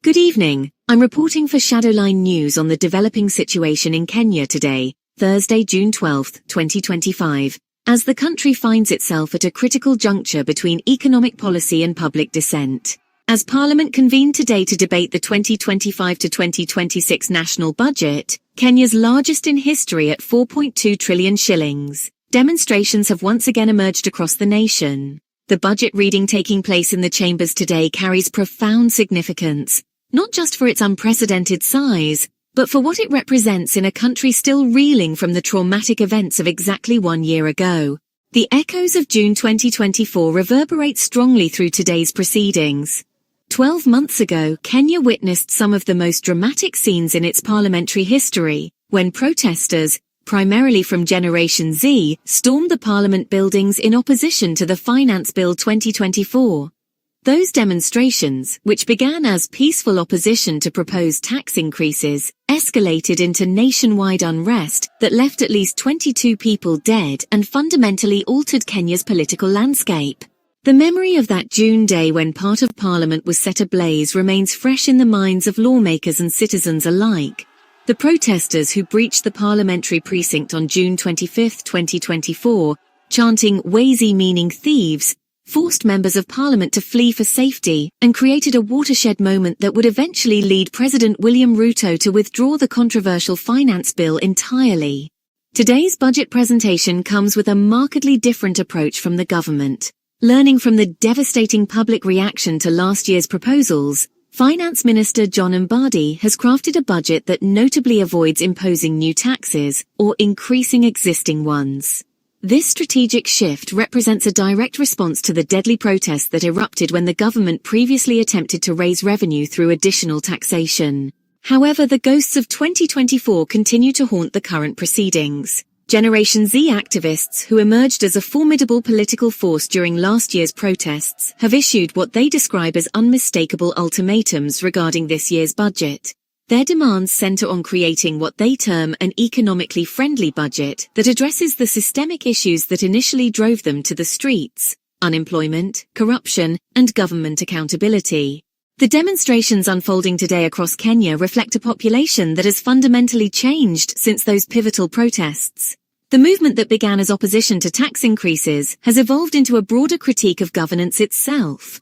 Good evening. I'm reporting for Shadowline News on the developing situation in Kenya today, Thursday, June 12, 2025, as the country finds itself at a critical juncture between economic policy and public dissent. As Parliament convened today to debate the 2025 to 2026 national budget, Kenya's largest in history at 4.2 trillion shillings, demonstrations have once again emerged across the nation. The budget reading taking place in the chambers today carries profound significance, not just for its unprecedented size, but for what it represents in a country still reeling from the traumatic events of exactly 1 year ago. The echoes of June 2024 reverberate strongly through today's proceedings. 12 months ago, Kenya witnessed some of the most dramatic scenes in its parliamentary history, when protesters, primarily from Generation Z, stormed the parliament buildings in opposition to the Finance Bill 2024. Those demonstrations, which began as peaceful opposition to proposed tax increases, escalated into nationwide unrest that left at least 22 people dead and fundamentally altered Kenya's political landscape. The memory of that June day when part of Parliament was set ablaze remains fresh in the minds of lawmakers and citizens alike. The protesters who breached the parliamentary precinct on June 25, 2024, chanting "Wezi," meaning thieves, forced members of Parliament to flee for safety and created a watershed moment that would eventually lead President William Ruto to withdraw the controversial finance bill entirely. Today's budget presentation comes with a markedly different approach from the government. Learning from the devastating public reaction to last year's proposals, Finance Minister John Mbadi has crafted a budget that notably avoids imposing new taxes or increasing existing ones. This strategic shift represents a direct response to the deadly protests that erupted when the government previously attempted to raise revenue through additional taxation. However, the ghosts of 2024 continue to haunt the current proceedings. Generation Z activists, who emerged as a formidable political force during last year's protests, have issued what they describe as unmistakable ultimatums regarding this year's budget. Their demands center on creating what they term an economically friendly budget that addresses the systemic issues that initially drove them to the streets: unemployment, corruption, and government accountability. The demonstrations unfolding today across Kenya reflect a population that has fundamentally changed since those pivotal protests. The movement that began as opposition to tax increases has evolved into a broader critique of governance itself.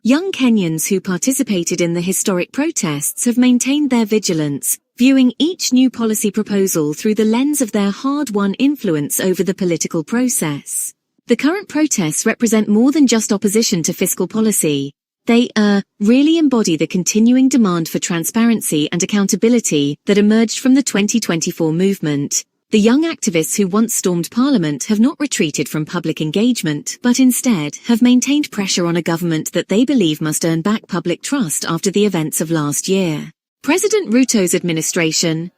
Young Kenyans who participated in the historic protests have maintained their vigilance, viewing each new policy proposal through the lens of their hard-won influence over the political process. The current protests represent more than just opposition to fiscal policy. They really embody the continuing demand for transparency and accountability that emerged from the 2024 movement. The young activists who once stormed Parliament have not retreated from public engagement, but instead have maintained pressure on a government that they believe must earn back public trust after the events of last year. President Ruto's administration,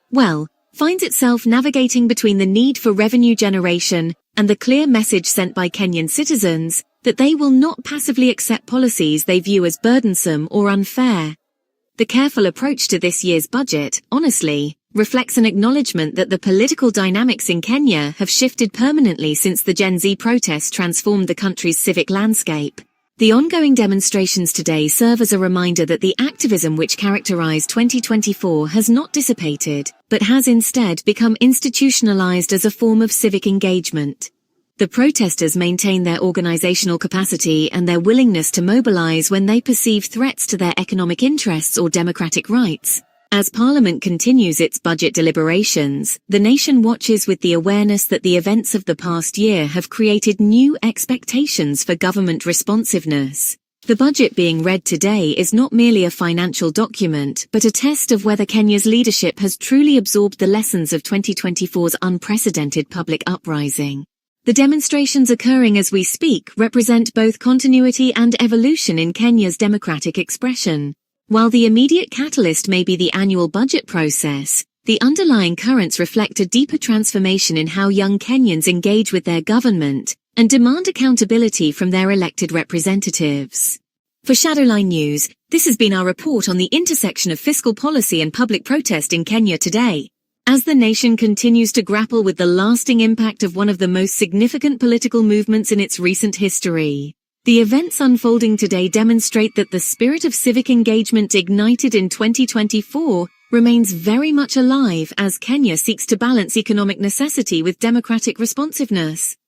finds itself navigating between the need for revenue generation and the clear message sent by Kenyan citizens that they will not passively accept policies they view as burdensome or unfair. The careful approach to this year's budget, honestly, reflects an acknowledgement that the political dynamics in Kenya have shifted permanently since the Gen Z protests transformed the country's civic landscape. The ongoing demonstrations today serve as a reminder that the activism which characterized 2024 has not dissipated, but has instead become institutionalized as a form of civic engagement. The protesters maintain their organizational capacity and their willingness to mobilize when they perceive threats to their economic interests or democratic rights. As Parliament continues its budget deliberations, the nation watches with the awareness that the events of the past year have created new expectations for government responsiveness. The budget being read today is not merely a financial document, but a test of whether Kenya's leadership has truly absorbed the lessons of 2024's unprecedented public uprising. The demonstrations occurring as we speak represent both continuity and evolution in Kenya's democratic expression. While the immediate catalyst may be the annual budget process, the underlying currents reflect a deeper transformation in how young Kenyans engage with their government and demand accountability from their elected representatives. For Shadowline News, this has been our report on the intersection of fiscal policy and public protest in Kenya today. As the nation continues to grapple with the lasting impact of one of the most significant political movements in its recent history. The events unfolding today demonstrate that the spirit of civic engagement ignited in 2024 remains very much alive as Kenya seeks to balance economic necessity with democratic responsiveness.